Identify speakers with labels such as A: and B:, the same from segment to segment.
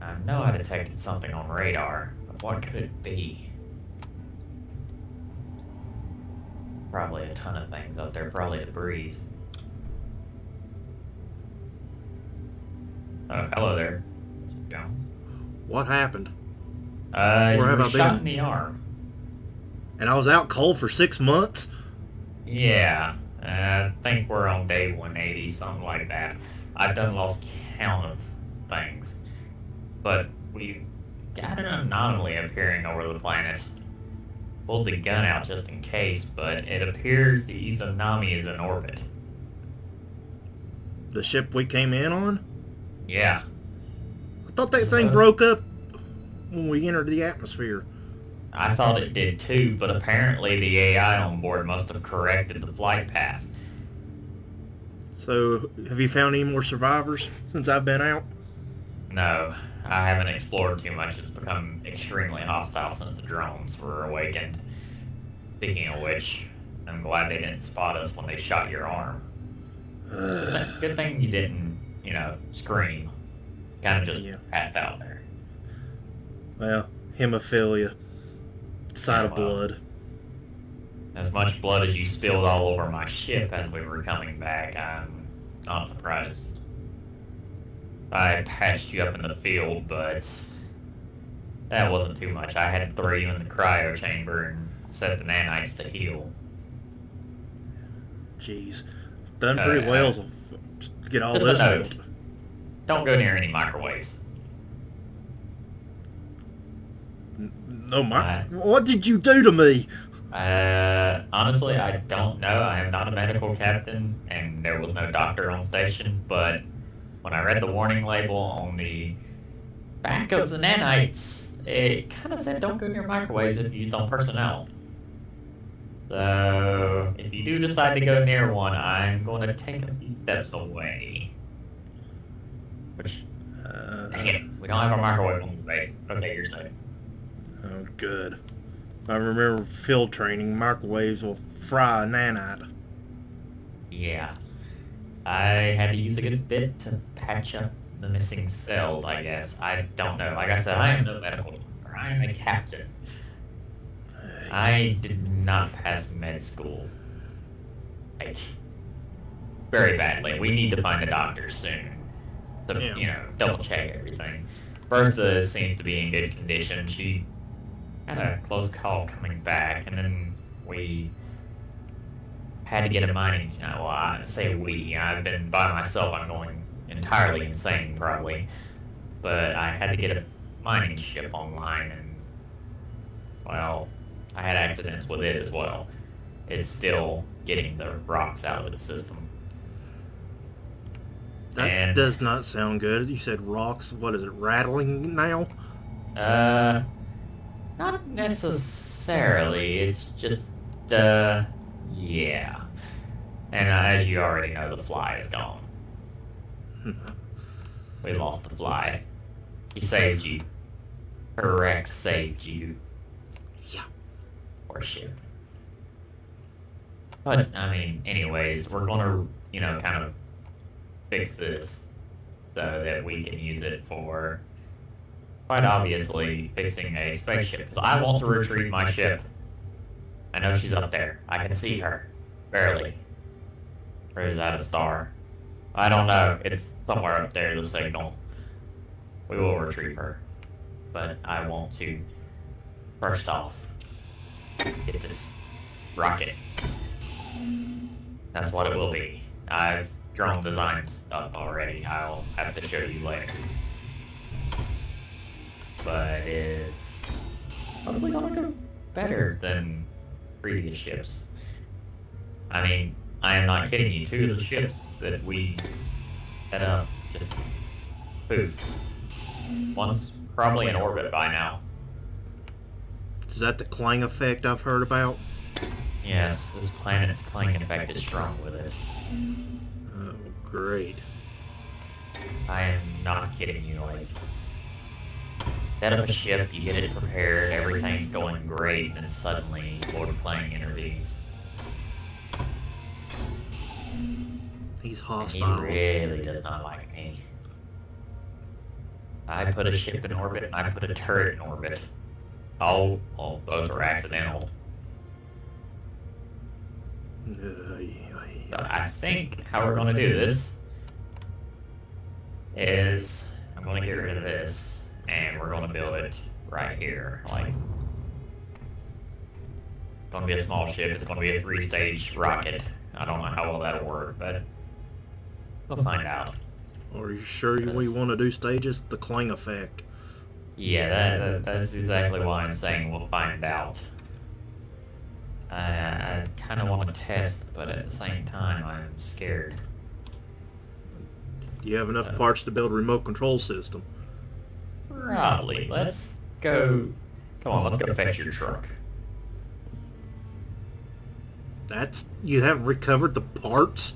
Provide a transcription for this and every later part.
A: I know I detected something on radar, but what could it be? Probably a ton of things up there, probably debris. Oh, hello there, Mr. Jones.
B: What happened?
A: You
B: Where have
A: were
B: I
A: shot
B: been?
A: in the arm.
B: And I was out cold for 6 months?
A: Yeah, I think we're on day 180, something like that. I've done lost count of things, but we've got an anomaly appearing over the planet. Pulled the gun out just in case, but it appears the Izanami is in orbit.
B: The ship we came in on?
A: Yeah.
B: I thought that thing broke up when we entered the atmosphere.
A: I thought it did too, but apparently the AI on board must have corrected the flight path.
B: So, have you found any more survivors since I've been out?
A: No, I haven't explored too much. It's become extremely hostile since the drones were awakened. Speaking of which, I'm glad they didn't spot us when they shot your arm. Good thing you didn't, scream. Kind of just passed out there.
B: Well, hemophilia. Sign of
A: Yeah, well,
B: blood.
A: As much blood as you spilled all over my ship as we were coming back, I'm not surprised. I patched you up in the field, but that wasn't too much. I had to throw you in the cryo chamber and set the nanites to heal.
B: Jeez. Done pretty well to get all
A: Just
B: this
A: a note.
B: built.
A: Don't go near any microwaves.
B: No, what did you do to me?
A: Honestly, I don't know. I am not a medical captain, and there was no doctor on station, but when I read the warning label on the back of the nanites, it kind of said don't go near microwaves if used on personnel. So, if you do decide to go near one, I'm going to take a few steps away. Which, dang it, we don't have our microwave on the base. Okay, you're safe.
B: Oh, good. I remember field training, microwaves will fry a nanite.
A: Yeah. I had to use a good bit to patch up the missing cells, I guess. I don't know. Like I said, I am no medical doctor. I am a captain. I did not pass med school. Like, very badly. We need to find a doctor soon. To, double check everything. Bertha seems to be in good condition. She had a close call coming back, and then we had to get a mining. Well, I say we. I've been by myself. I'm going entirely insane, probably. But I had to get a mining ship online, and well, I had accidents with it as well. It's still getting the rocks out of the system.
B: That does not sound good. You said rocks. What is it, rattling now?
A: Not necessarily. It's just, yeah. And as you already know, the fly is gone. We lost the fly. He saved you. Rex saved you.
B: Yeah.
A: Poor ship. But, I mean, anyways, we're gonna, kind of fix this so that we can use it for, quite obviously, fixing a spaceship. Because I want to retrieve my ship. I know she's up there. I can see her. Barely. Or is that a star? I don't know. It's somewhere up there, the signal. We will retrieve her. But I want to, first off, get this rocket. That's what it will be. I've drawn designs up already. I'll have to show you later. But it's probably gonna go better than previous ships. I mean, I am not kidding you. 2 of the ships that we set up just poof. One's probably in orbit by now.
B: Is that the clang effect I've heard about?
A: Yes, this planet's clang effect is strong with it.
B: Oh, great.
A: I am not kidding you. Like, set up a ship, you get it prepared, everything's going great, and suddenly Lord Clang intervenes.
B: He's
A: And
B: hostile.
A: he really does not like me. I put a ship in orbit and I put a turret in orbit. Oh, well, both were accidental. So I think how we're going to do this is I'm going to get rid of this and we're going to build it right here. Like, it's going to be a small ship. It's going to be a 3-stage rocket. I don't know how well that'll work, but we'll find out.
B: Are you sure we want to do stages? The Kling effect.
A: Yeah, that's exactly why I'm saying we'll find out. I kind of want to test, but at the same time, I'm scared.
B: Do you have enough parts to build a remote control system?
A: Probably. Let's go. Come on, let's go fetch your truck.
B: You haven't recovered the parts?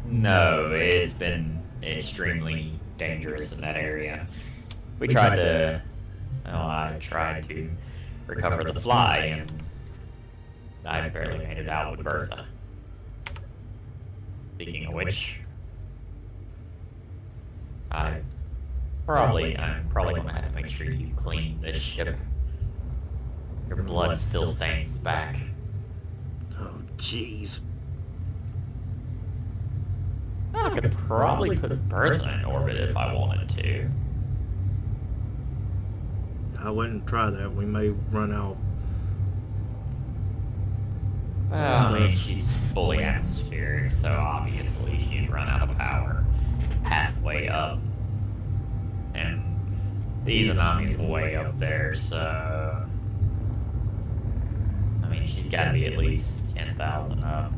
A: No, it's been extremely dangerous in that area. We tried to. Well, I tried to recover the fly, and I barely made it out with Bertha. Speaking of which, I'm probably gonna have to make sure you clean this ship. Your blood still stains the back.
B: Oh, jeez.
A: I could probably put Bertha in orbit if I wanted to.
B: I wouldn't try that. We may run out.
A: Well, I mean, she's fully atmospheric, so obviously she'd run out of power halfway up. And the Izanami's way up there, so... I mean, she's got to be at least 10,000 up.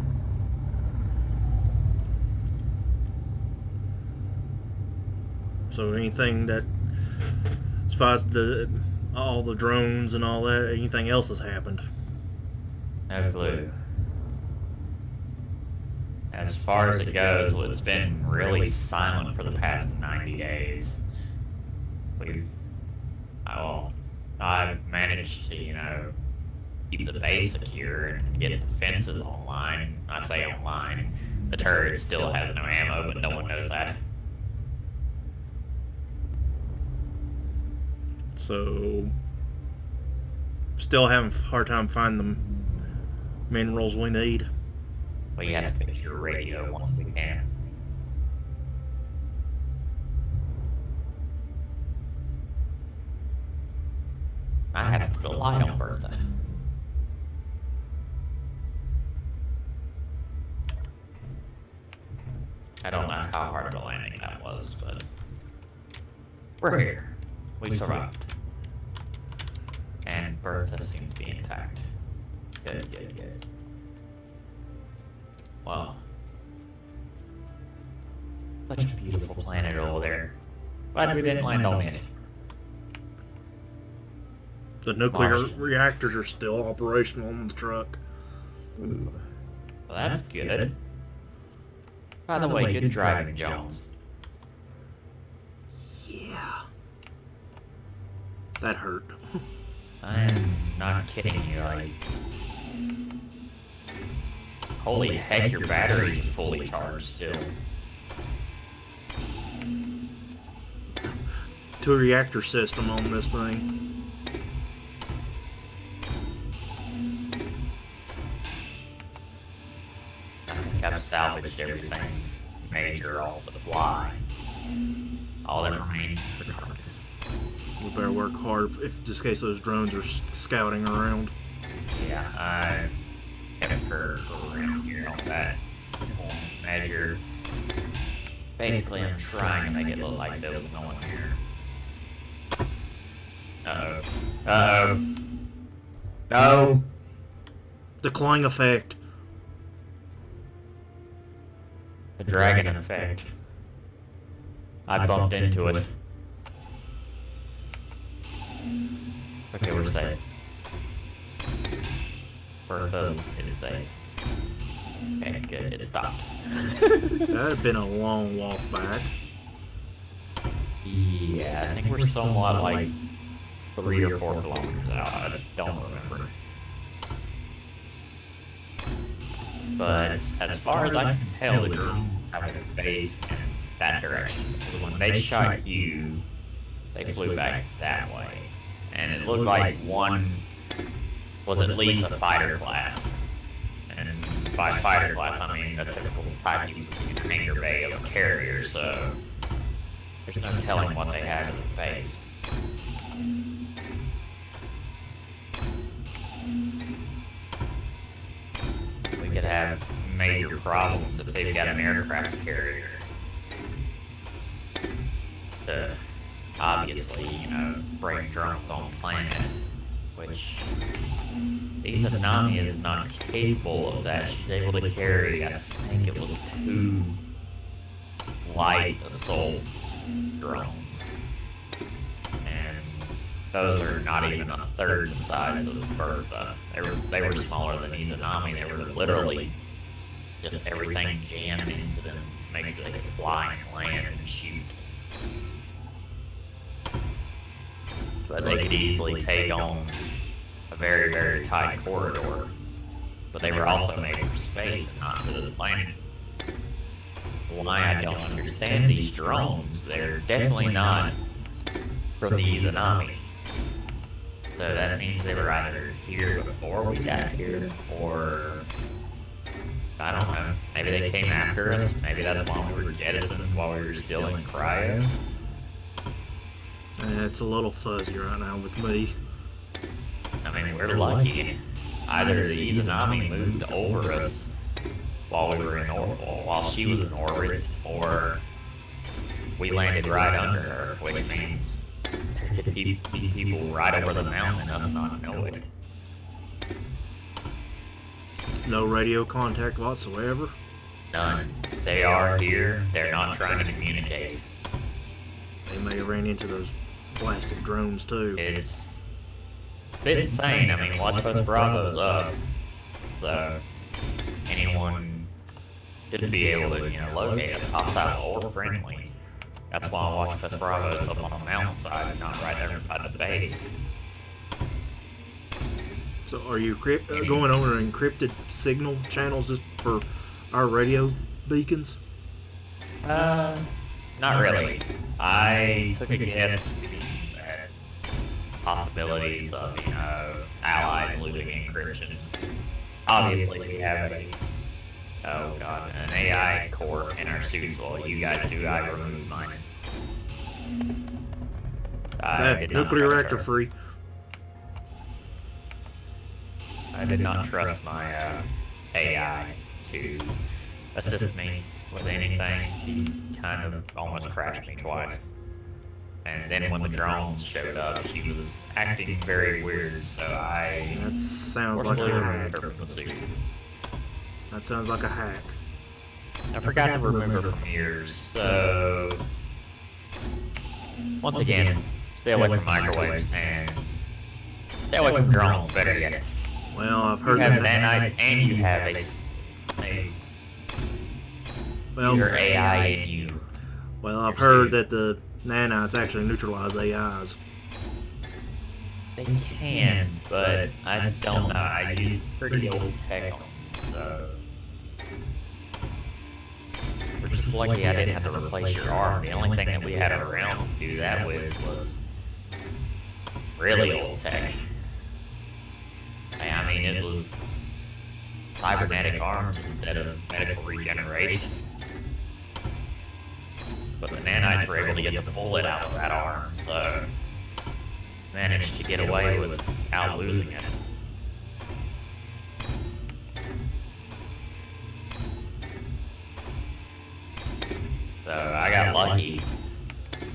B: So anything that spots all the drones and all that, anything else has happened?
A: No clue. As far as it goes, it's been really silent for the past 90 days. I've managed to, keep the base secure and get defenses online. I say online. The turret still has no ammo, but no one knows that.
B: So, still having a hard time finding the minerals we need.
A: We have to fix your radio once we can. I have to put a light on Bertha. I don't know how hard of a landing that was, but we're here. We survived. And Bertha seems to be intact. Good, good, good. Wow. Such a beautiful planet over there. Glad we didn't land on it.
B: The nuclear reactors are still operational on the truck.
A: Ooh. Well, that's good. By the way, good driving, Jones.
B: Yeah. That hurt.
A: I'm not kidding you, like... Holy heck, your battery's fully charged still.
B: 2-reactor system on this thing.
A: I think I've salvaged everything major off the fly. All that remains is the carcass.
B: We better work hard just in case those drones are scouting around.
A: Yeah, I haven't heard around here on that simple measure. Basically, I'm trying to make it look like there was no one here. Uh-oh. Uh-oh. No!
B: The Kling effect.
A: The dragon effect. I bumped into it. Okay, we're safe. Bertha is safe. Okay, good. It stopped.
B: That'd have been a long walk back.
A: Yeah, I think we're somewhat like 3 or 4 kilometers out. I don't remember. But as far as I can tell, the drone have a base in that direction. Because when they shot you, they flew back that way. And it looked like one was at least a fighter class. And by fighter class, I mean a typical type hangar bay of a carrier, so there's no telling what they have as a base. We could have major problems if they've got an aircraft carrier. To obviously, bring drones on planet, which Izanami is not capable of that. She's able to carry, I think it was 2 light assault drones. And those are not even a third the size of Bertha. They were smaller than Izanami. They were literally just everything jammed into them to make sure they could fly and land and shoot. But they could easily take on a very, very tight corridor. But they were also made for space and not for this planet. Why I don't understand these drones, they're definitely not from the Izanami. So that means they were either here before we got here, or I don't know, maybe they came after us, maybe that's why we were jettisoned while we were still in cryo.
B: It's a little fuzzy right now with me.
A: I mean, we're lucky. Either the Izanami moved over us while we were in orbit, while she was in orbit, or we landed right under her, which means there could be people right over the mountain and us not know it.
B: No radio contact whatsoever?
A: None. They are here, they're not trying to communicate.
B: They may have ran into those blasted drones too.
A: It's a bit insane. I mean, Watch Post Bravo's up, so anyone should be able to, locate us, hostile or friendly. That's why Watch Post Bravo's up on the mountainside and not right there inside the base.
B: So are you going over encrypted signal channels just for our radio beacons?
A: Not really. I took a guess at possibilities of, allies losing encryption. Obviously, we have an AI core in our suits. While you guys do, I removed mine.
B: Nuclear reactor free.
A: I did not trust my AI to assist me with anything. She kind of almost crashed me twice. And then when the drones showed up, she was acting very weird, so I...
B: That sounds like a hack. That sounds like a hack.
A: I forgot to remember from yours, so... Once again, stay away from microwaves and stay away from drones, better yet.
B: Well, I've heard
A: you have
B: that.
A: nanites and you have your AI in you.
B: Well, I've heard that the nanites actually neutralize AIs.
A: They can, but I don't know. I use pretty old tech on them, so... We're just lucky I didn't have to replace your arm. The only thing that we had around to do that with was really old tech. I mean, it was cybernetic arms instead of medical regeneration. But the nanites were able to get the bullet out of that arm, so managed to get away without losing it. So I got lucky.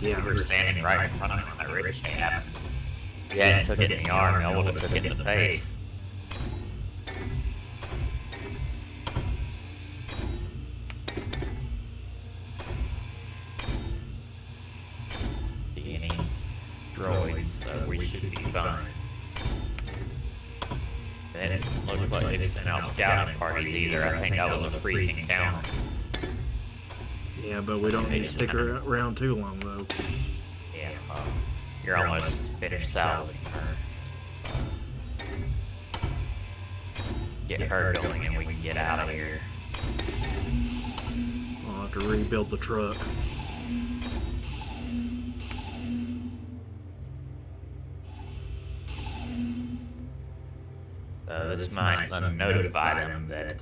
B: Yeah,
A: We were standing right in front of him when that ricochet happened. If you hadn't took it in the arm, I would have took it in the face. See any droids, so we should be fine. It doesn't look like they've sent out scouting parties either. I think that was a freak encounter.
B: Yeah, but we don't need to stick around too long, though.
A: Yeah, you're almost finished salvaging her. Get her going and we can get out of here.
B: I'll have to rebuild the truck.
A: This might notify them that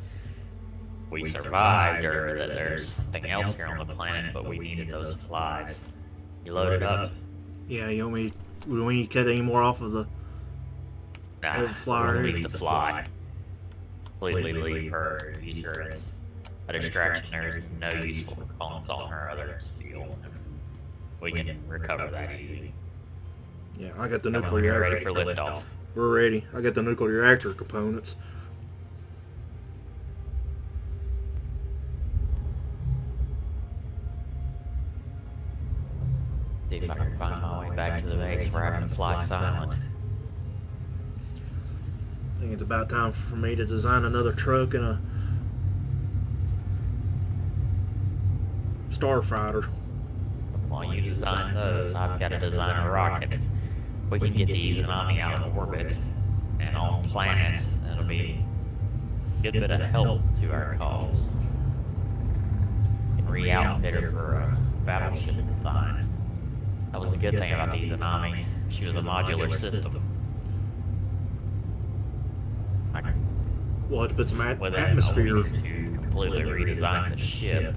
A: we survived or that there's something else here on the planet, but we needed those supplies. You loaded up?
B: Yeah, you want me? Do we need to cut any more off of the
A: Nah,
B: flyer?
A: we'll leave the fly. Completely leave her. Use her as a distraction. There's no useful components on her other steel. We can recover that easy.
B: Yeah, I got the
A: Come on, we're
B: nuclear
A: ready
B: reactor.
A: for liftoff.
B: We're ready. I got the nuclear reactor components.
A: See if I can find my way back to the base where I can fly silent.
B: I think it's about time for me to design another truck and a starfighter.
A: While you design those, I've got to design a rocket. We can get the Izanami out of orbit and on planet. That'll be a good bit of help to our cause. We can re-outfit her for a battleship design. That was the good thing about the Izanami. She was a modular system.
B: We'll have to put some
A: With that,
B: atmosphere.
A: we need to completely redesign the ship.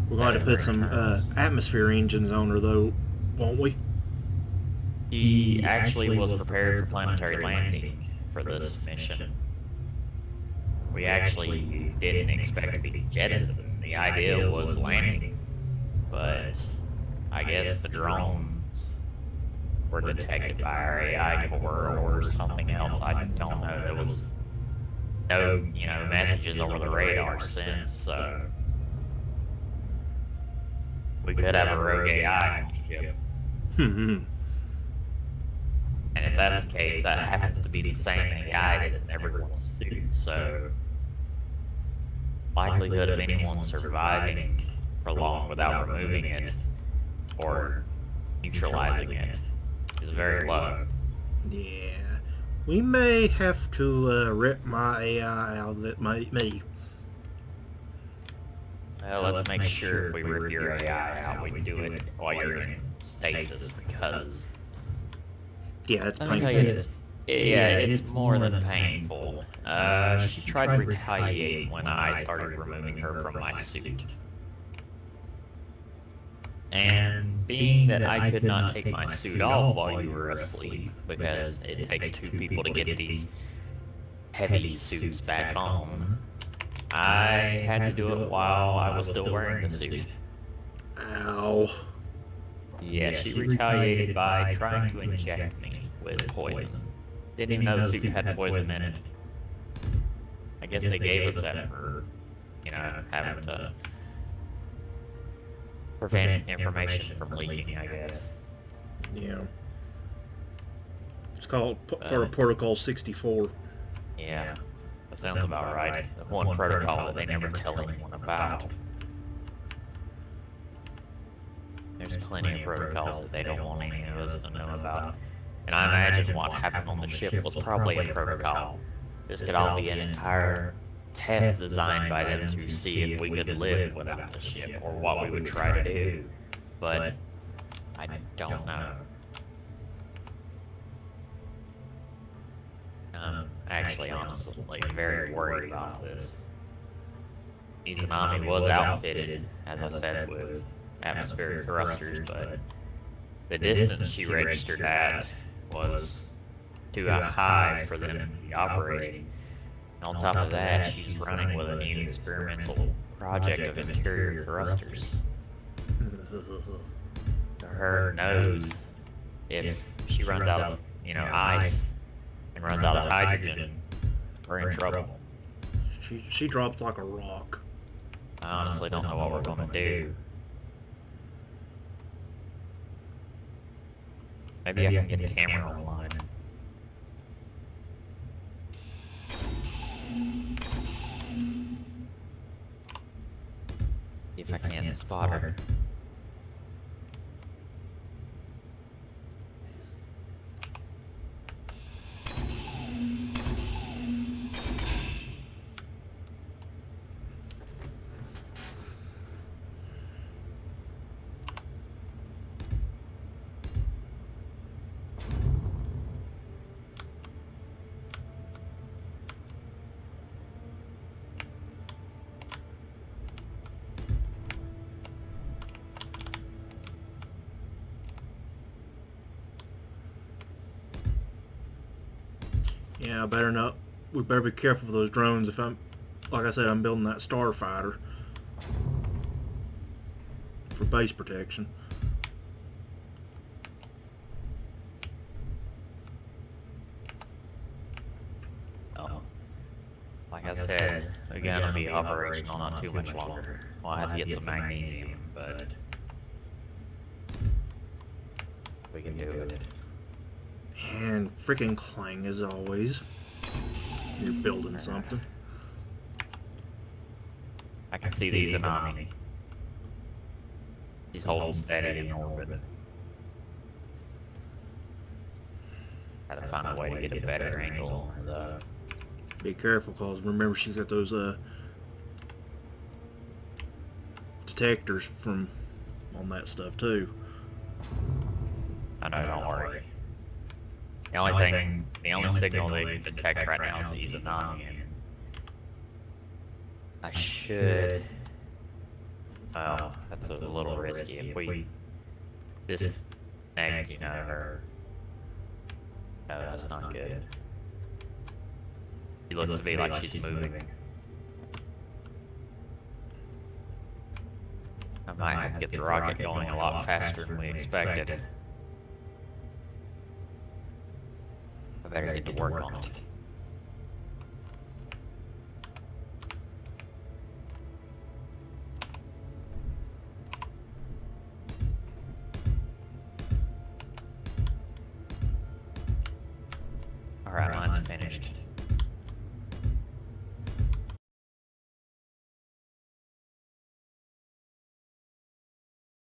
B: We're going to put some atmosphere engines on her, though, won't we?
A: She actually was prepared for planetary landing for this mission. We actually didn't expect to be jettisoned. The idea was landing, but I guess the drones were detected by our AI core or something else. I don't know. There was no, messages over the radar since, so we could have a rogue AI on the ship. And if that's the case, that happens to be the same AI that's in everyone's suit, so likelihood of anyone surviving for long without removing it or neutralizing it is very low.
B: Yeah. We may have to rip my AI out of it, me.
A: Well, let's make sure if we rip your AI out, we do it while you're in stasis, because
B: Yeah, it's
A: let me
B: painful.
A: tell you this. Yeah, it's more than painful. She tried to retaliate when I started removing her from my suit. And being that I could not take my suit off while you were asleep, because it takes two people to get these heavy suits back on, I had to do it while I was still wearing the suit.
B: Ow.
A: Yeah, she retaliated by trying to inject me with poison. Didn't even know the suit had poison in it. I guess they gave us that for, having to prevent information from leaking, I guess.
B: Yeah. It's called part of Protocol 64.
A: Yeah, that sounds about right. The one protocol that they never tell anyone about. There's plenty of protocols that they don't want any of us to know about. And I imagine what happened on the ship was probably a protocol. This could all be an entire test designed by them to see if we could live without the ship, or what we would try to do. But I don't know. I'm actually, honestly, very worried about this. Izanami was outfitted, as I said, with atmospheric thrusters, but the distance she registered at was too high for them to be operating. And on top of that, she's running with a new experimental project of interior thrusters. Her knows if she runs out of, ice and runs out of hydrogen, we're in trouble.
B: She drops like a rock.
A: I honestly don't know what we're going to do. Maybe I can get a camera online. If I can spot her.
B: Yeah, better not. We better be careful with those drones. If I'm, like I said, I'm building that starfighter for base protection.
A: Oh. Like I said, the gun will be operational not too much longer. Well, I have to get some magnesium, but we can do it.
B: And freaking clang as always. You're building something.
A: I can see these Anami. He's holding steady in orbit. Gotta find a way to get a better angle on the.
B: Be careful, cause remember she's got those detectors from on that stuff too.
A: I know, don't worry. The only signal they can detect right now is the Izanami. I should. Oh, that's a little risky. If we disconnect, you know, her. No, that's not good. She looks to be like she's moving. I might have to get the rocket going a lot faster than we expected. I better get to work on it. Alright, mine's finished.